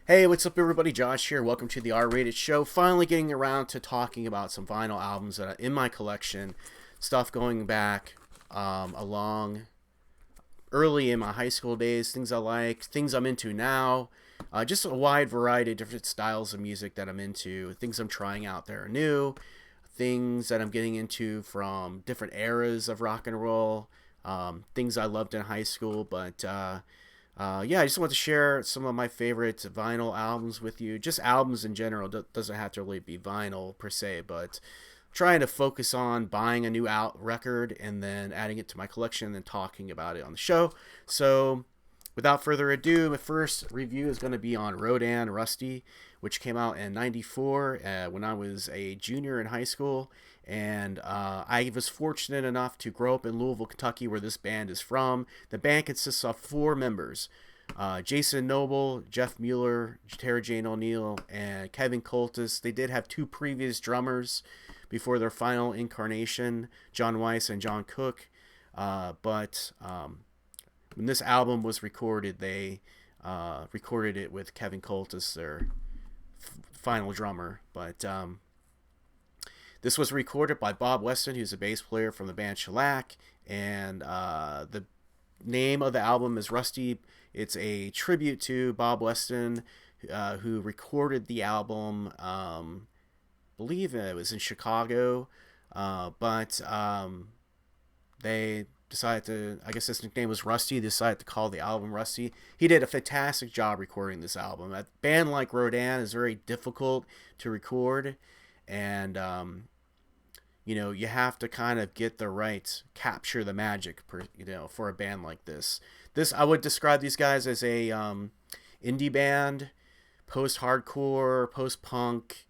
Hey, what's up, everybody? Josh here. Welcome to the R-Rated Show. Finally getting around to talking about some vinyl albums that are in my collection. Stuff going back along early in my high school days, things I like, things I'm into now. Just a wide variety of different styles of music that I'm into, things I'm trying out that are new, things that I'm getting into from different eras of rock and roll, things I loved in high school, but I just want to share some of my favorite vinyl albums with you. Just albums in general. Doesn't have to really be vinyl per se, but trying to focus on buying a new out record and then adding it to my collection and then talking about it on the show. So, without further ado, my first review is going to be on Rodan-Rusty, which came out in '94 when I was a junior in high school. And I was fortunate enough to grow up in Louisville, Kentucky, where this band is from. The band consists of four members: Jason Noble, Jeff Mueller, tarajaneoniel, and Kevin Coultas. They did have two previous drummers before their final incarnation, John Weiss and John Cook. But when this album was recorded, they recorded it with Kevin Coultas, their final drummer. But this was recorded by Bob Weston, who's a bass player from the band Shellac, and the name of the album is Rusty. It's a tribute to Bob Weston, who recorded the album. Believe it was in Chicago, but they decided to. I guess his nickname was Rusty. They decided to call the album Rusty. He did a fantastic job recording this album. A band like Rodan is very difficult to record, and you have to kind of get the right, capture the magic for a band like this. I would describe these guys as a indie band, post-hardcore, post-punk,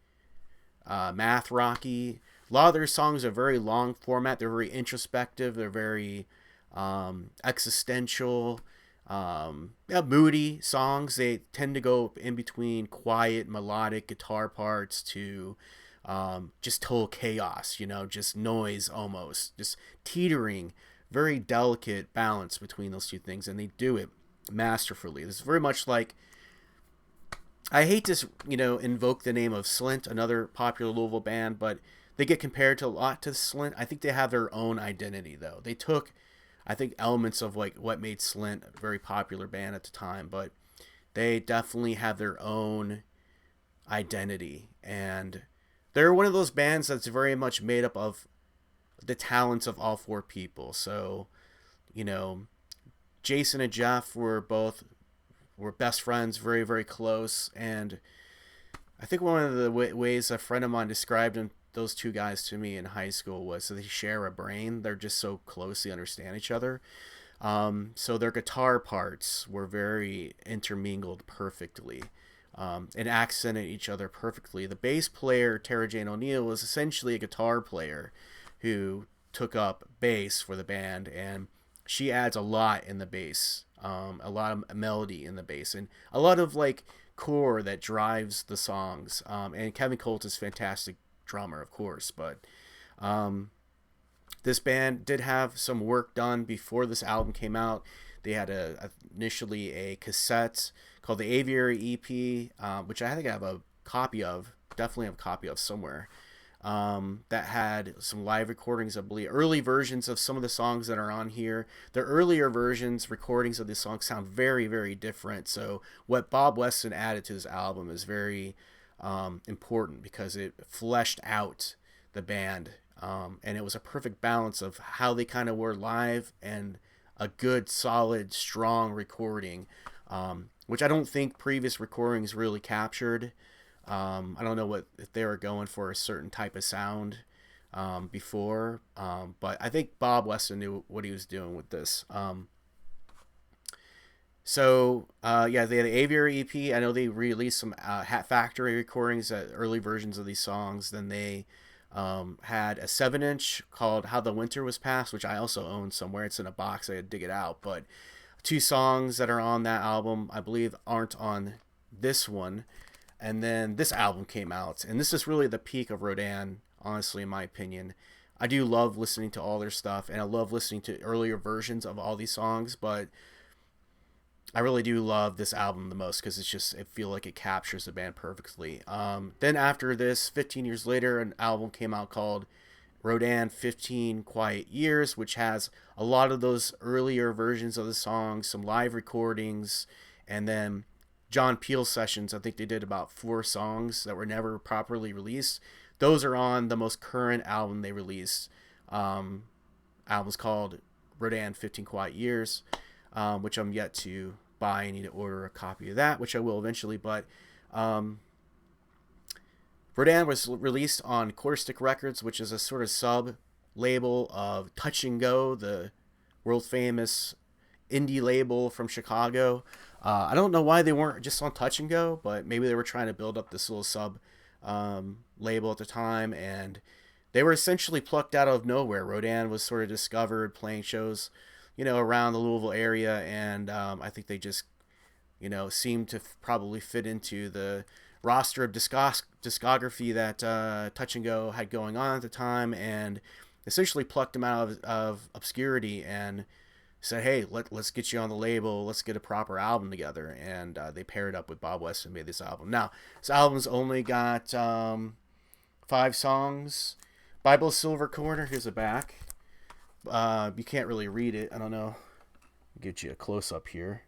math rocky. A lot of their songs are very long format. They're very introspective. They're very existential, moody songs. They tend to go in between quiet melodic guitar parts to just total chaos, just noise almost, just teetering, very delicate balance between those two things, and they do it masterfully. This is very much like, I hate to, invoke the name of Slint, another popular Louisville band, but they get compared to a lot to Slint. I think they have their own identity, though. They took, I think, elements of like what made Slint a very popular band at the time, but they definitely have their own identity, and they're one of those bands that's very much made up of the talents of all four people. So, Jason and Jeff were best friends, very, very close. And I think one of the ways a friend of mine described those two guys to me in high school was that they share a brain. They're just so close, they understand each other. So their guitar parts were very intermingled perfectly. And accented each other perfectly. The bass player, tarajaneoniel, was essentially a guitar player who took up bass for the band, and she adds a lot in the bass, a lot of melody in the bass, and a lot of like core that drives the songs. And Kevin Coultas is a fantastic drummer, of course, but this band did have some work done before this album came out. They had initially a cassette called the Aviary EP, which I think I have a copy of, definitely have a copy of somewhere, that had some live recordings, I believe, early versions of some of the songs that are on here. The earlier recordings of these songs sound very, very different. So what Bob Weston added to this album is very important because it fleshed out the band, and it was a perfect balance of how they kind of were live and a good, solid, strong recording, which I don't think previous recordings really captured. I don't know if they were going for a certain type of sound before, but I think Bob Weston knew what he was doing with this. They had the Aviary EP. I know they released some Hat Factory recordings, early versions of these songs. Then they had a 7-inch called How the Winter Was Passed, which I also own somewhere. It's in a box. I had to dig it out. But two songs that are on that album, I believe, aren't on this one. And then this album came out. And this is really the peak of Rodan, honestly, in my opinion. I do love listening to all their stuff, and I love listening to earlier versions of all these songs. But I really do love this album the most because I feel like it captures the band perfectly. Then after this, 15 years later, an album came out called Rodan 15 Quiet Years, which has a lot of those earlier versions of the songs, some live recordings, and then John Peel sessions. I think they did about 4 songs that were never properly released. Those are on the most current album they released. Album's called Rodan 15 Quiet Years, which I'm yet to buy. I need to order a copy of that, which I will eventually. But Rodan was released on Quarterstick Records, which is a sort of sub label of Touch and Go, the world famous indie label from Chicago. I don't know why they weren't just on Touch and Go, but maybe they were trying to build up this little sub label at the time, and they were essentially plucked out of nowhere. Rodan was sort of discovered playing shows, around the Louisville area, and I think they just, seemed to probably fit into the roster of discography that Touch and Go had going on at the time, and essentially plucked them out of obscurity and said, hey, let's get you on the label, let's get a proper album together. And they paired up with Bob West and made this album. Now, this album's only got 5 songs. Bible Silver Corner, here's the back. You can't really read it. I don't know. I'll get you a close-up here.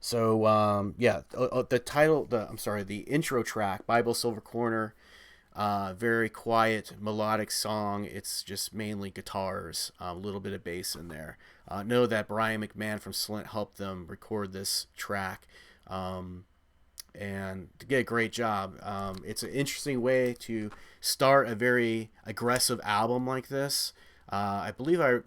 So, the intro track, Bible Silver Corner, very quiet, melodic song. It's just mainly guitars, a little bit of bass in there. Know that Brian McMahon from Slint helped them record this track, and to get a great job. It's an interesting way to start a very aggressive album like this. I believe I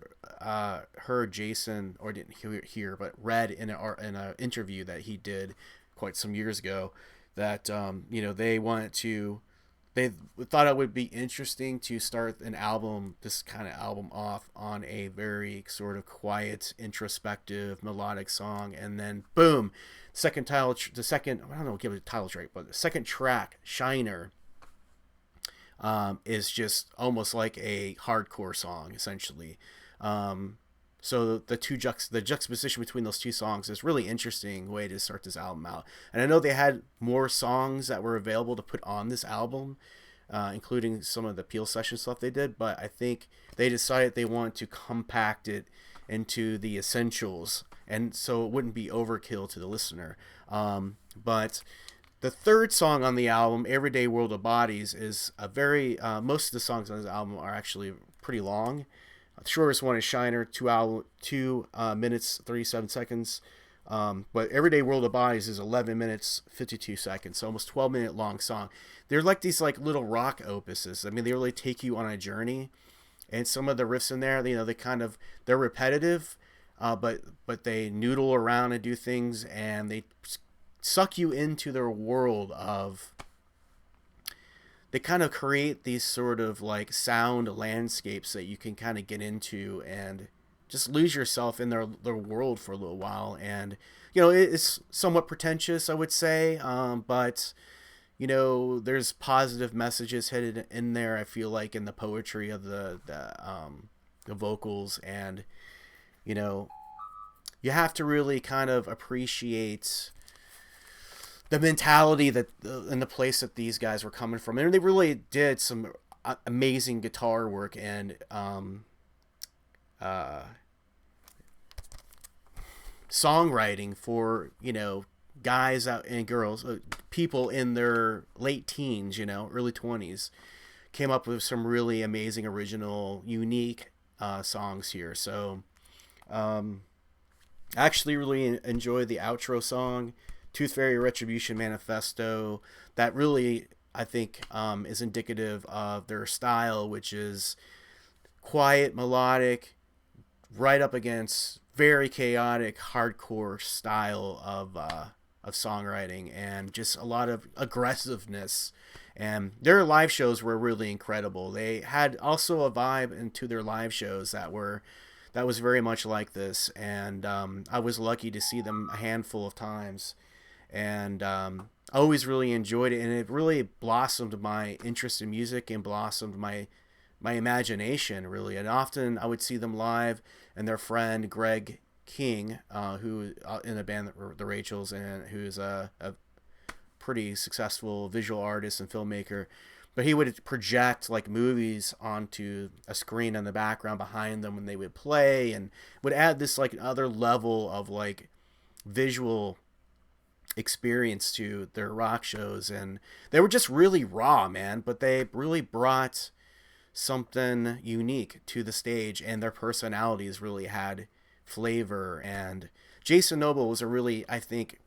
heard Jason, or didn't hear, but read in an interview that he did quite some years ago that they thought it would be interesting to start this kind of album off on a very sort of quiet, introspective, melodic song, and then boom, I don't know, give it a title track, but the second track, Shiner, is just almost like a hardcore song, essentially. So the juxtaposition between those 2 songs is really interesting way to start this album out. And I know they had more songs that were available to put on this album, including some of the Peel session stuff they did, but I think they decided they wanted to compact it into the essentials, and so it wouldn't be overkill to the listener. But the third song on the album, Everyday World of Bodies, is a very most of the songs on this album are actually pretty long. The shortest one is Shiner, 2 minutes 37 seconds. But Everyday World of Bodies is 11 minutes 52 seconds, so almost 12-minute long song. They're like these little rock opuses. I mean, they really take you on a journey. And some of the riffs in there, they're repetitive, but they noodle around and do things, and they suck you into their world of. They kind of create these sort of sound landscapes that you can kind of get into and just lose yourself in their world for a little while. And it's somewhat pretentious, I would say, but there's positive messages hidden in there, I feel like, in the poetry of the vocals. And you have to really kind of appreciate the mentality and the place that these guys were coming from. And they really did some amazing guitar work and songwriting for guys out and girls, people in their late teens, early 20s, came up with some really amazing, original, unique songs here. So I actually really enjoy the outro song, Tooth Fairy Retribution Manifesto. That really, I think, is indicative of their style, which is quiet, melodic, right up against very chaotic, hardcore style of songwriting, and just a lot of aggressiveness. And their live shows were really incredible. They had also a vibe into their live shows that was very much like this, and I was lucky to see them a handful of times, and I always really enjoyed it, and it really blossomed my interest in music and blossomed my imagination, really. And often I would see them live, and their friend Greg King, who in a band, the Rachels, and who's a pretty successful visual artist and filmmaker. But he would project like movies onto a screen in the background behind them when they would play, and would add this like other level of like visual experience to their rock shows. And they were just really raw, man, but they really brought something unique to the stage, and their personalities really had flavor. And Jason Noble was I think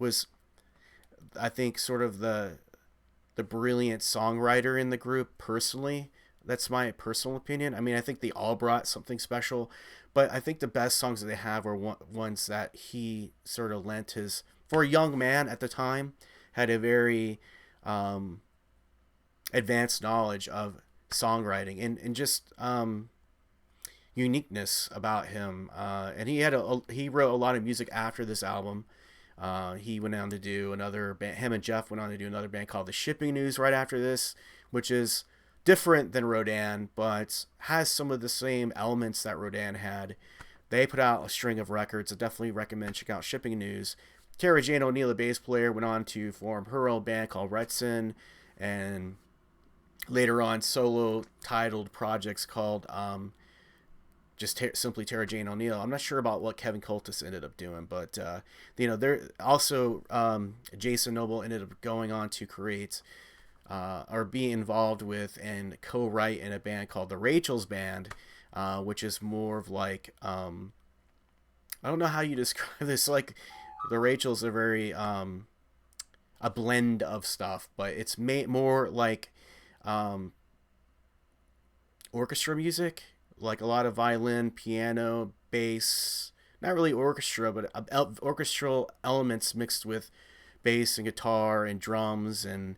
sort of the brilliant songwriter in the group personally. That's my personal opinion. I mean, I think they all brought something special, but I think the best songs that they have are ones that he sort of lent his, for a young man at the time, had a very advanced knowledge of songwriting and just uniqueness about him. And he wrote a lot of music after this album. He went on to do another band. Him and Jeff went on to do another band called The Shipping News right after this, which is different than Rodan, but has some of the same elements that Rodan had. They put out a string of records. I definitely recommend check out Shipping News. Tarajaneoniel, the bass player, went on to form her own band called Retson, and later on solo titled projects called just simply Tarajaneoniel. I'm not sure about what Kevin Coultas ended up doing, but there also Jason Noble ended up going on to create or be involved with and co-write in a band called the Rachel's Band, which is more of like I don't know how you describe this. Like the Rachels are very a blend of stuff, but it's more like orchestra music. Like a lot of violin, piano, bass, not really orchestra, but orchestral elements mixed with bass and guitar and drums. And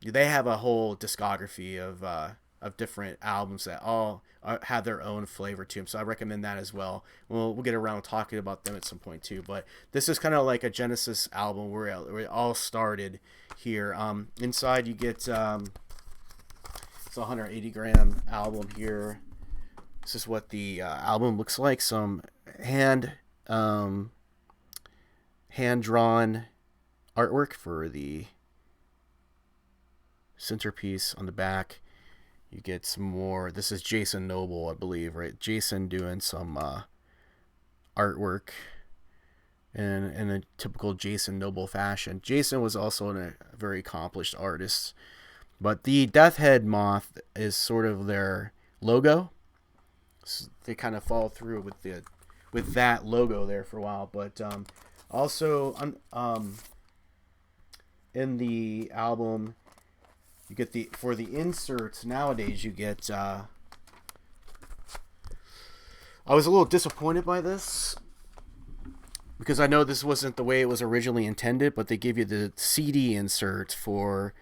they have a whole discography of different albums that all have their own flavor to them. So I recommend that as well. We'll get around to talking about them at some point too. But this is kind of like a Genesis album where it all started here. Inside you get it's a 180 gram album here. This is what the album looks like. Some hand drawn artwork for the centerpiece on the back. You get some more. This is Jason Noble, I believe, right? Jason doing some artwork in a typical Jason Noble fashion. Jason was also a very accomplished artist, but the Death Head moth is sort of their logo. They kind of follow through with that logo there for a while, but also in the album you get for the inserts nowadays you get I was a little disappointed by this because I know this wasn't the way it was originally intended, but they give you the CD insert for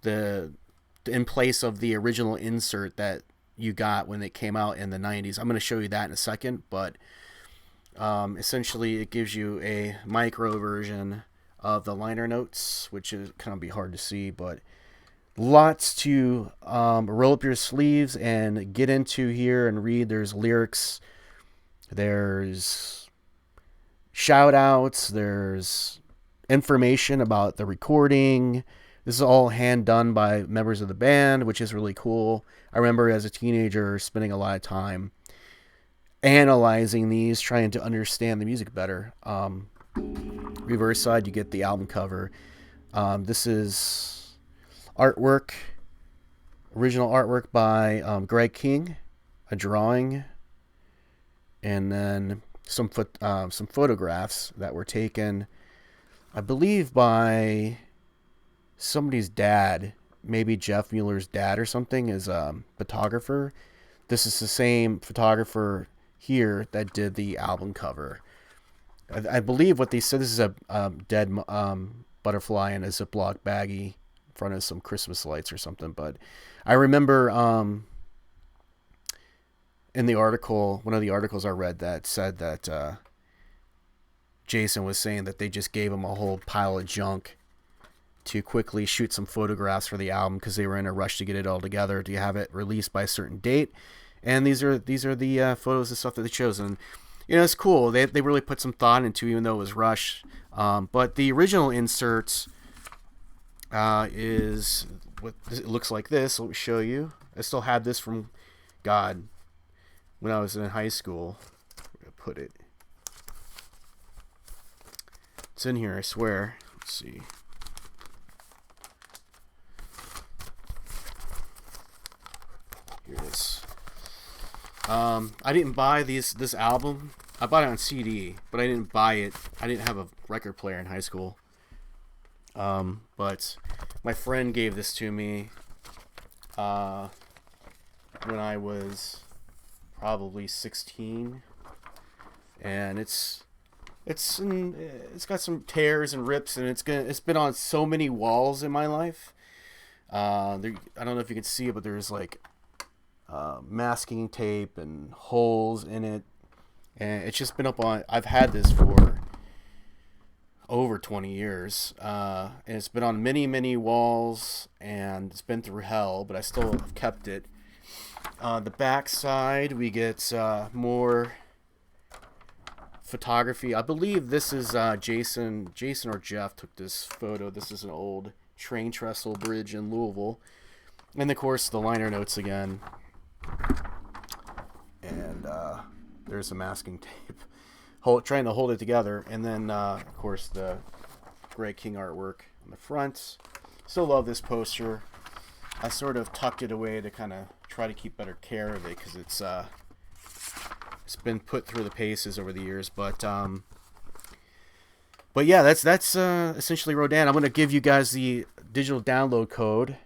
in place of the original insert that you got when it came out in the 90s. I'm going to show you that in a second, but essentially it gives you a micro version of the liner notes, which is kind of be hard to see, but lots to roll up your sleeves and get into here and read. There's lyrics, there's shout outs, there's information about the recording. This is all hand done by members of the band, which is really cool. I remember as a teenager spending a lot of time analyzing these, trying to understand the music better. Reverse side, you get the album cover. This is artwork, original artwork by Greg King, a drawing, and then some photographs that were taken, I believe, by somebody's dad, maybe Jeff Mueller's dad or something, is a photographer. This is the same photographer here that did the album cover. I believe what they said, this is a dead butterfly in a Ziploc baggie in front of some Christmas lights or something. But I remember in the article, one of the articles I read, that said that Jason was saying that they just gave him a whole pile of junk to quickly shoot some photographs for the album because they were in a rush to get it all together to have it released by a certain date. And these are the photos and stuff that they chose. And It's cool. They really put some thought into it, even though it was rushed. But the original inserts is what it looks like this. Let me show you. I still have this from God when I was in high school. Where did I put it? It's in here, I swear. Let's see. Here it is. I didn't buy this album. I bought it on CD, but I didn't buy it. I didn't have a record player in high school. But my friend gave this to me when I was probably 16, and it's got some tears and rips, and it's been on so many walls in my life. I don't know if you can see it, but there's like masking tape and holes in it, and it's just been up on. I've had this for over 20 years, and it's been on many walls, and it's been through hell, but I still have kept it. The back side, we get more photography. I believe this is Jason or Jeff took this photo. This is an old train trestle bridge in Louisville, and of course the liner notes again, and there's some masking tape trying to hold it together, and then of course the Greg King artwork on the front. Still love this poster. I sort of tucked it away to kind of try to keep better care of it, because it's been put through the paces over the years. But yeah, that's essentially Rodan. I'm going to give you guys the digital download code.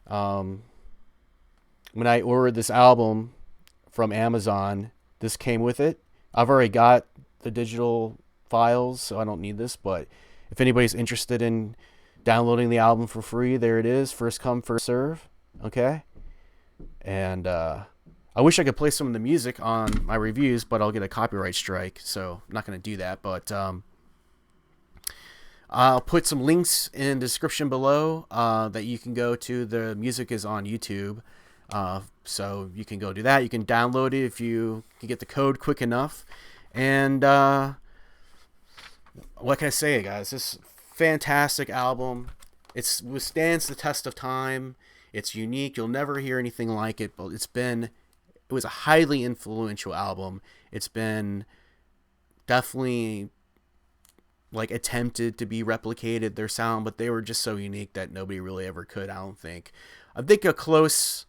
When I ordered this album from Amazon, this came with it. I've already got the digital files, so I don't need this. But if anybody's interested in downloading the album for free, there it is. First come, first serve. Okay? And I wish I could play some of the music on my reviews, but I'll get a copyright strike, so I'm not going to do that. But I'll put some links in the description below that you can go to. The music is on YouTube, so you can go do that. You can download it if you can get the code quick enough. And what can I say, guys? This fantastic album. It withstands the test of time. It's unique. You'll never hear anything like it, but it was a highly influential album. It's been definitely like attempted to be replicated, their sound, but they were just so unique that nobody really ever could, I don't think. I think a close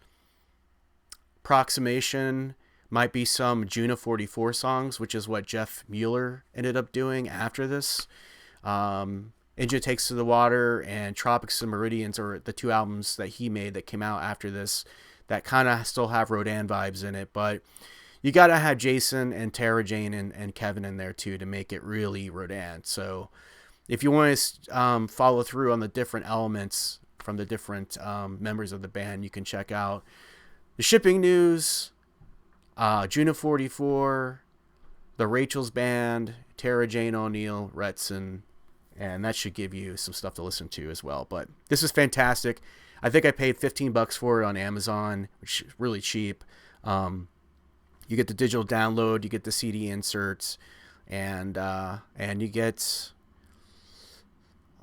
approximation might be some June of 44 songs, which is what Jeff Mueller ended up doing after this. Engine Takes to the Water and Tropics and Meridians are the two albums that he made that came out after this that kind of still have Rodan vibes in it. But you got to have Jason and Tara Jane and Kevin in there too to make it really Rodan. So if you want to follow through on the different elements from the different members of the band, you can check out the Shipping News, June of 44, the Rachel's Band, Tara Jane Oniel, Retson, and that should give you some stuff to listen to as well. But this is fantastic. I think I paid $15 for it on Amazon, which is really cheap. You get the digital download, you get the CD inserts, and you get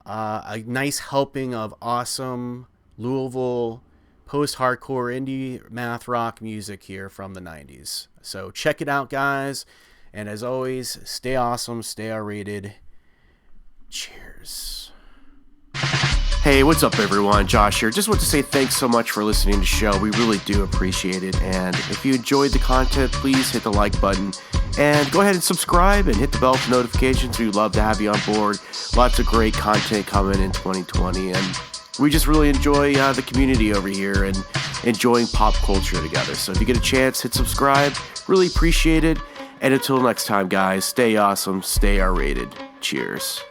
a nice helping of awesome Louisville post-hardcore indie math rock music here from the 90s. So check it out, guys. And as always, stay awesome, stay R-rated. Cheers. Hey, what's up, everyone? Josh here. Just want to say thanks so much for listening to the show. We really do appreciate it. And if you enjoyed the content, please hit the like button and go ahead and subscribe and hit the bell for notifications. We'd love to have you on board. Lots of great content coming in 2020. And we just really enjoy the community over here and enjoying pop culture together. So if you get a chance, hit subscribe. Really appreciate it. And until next time, guys, stay awesome, stay R-rated. Cheers.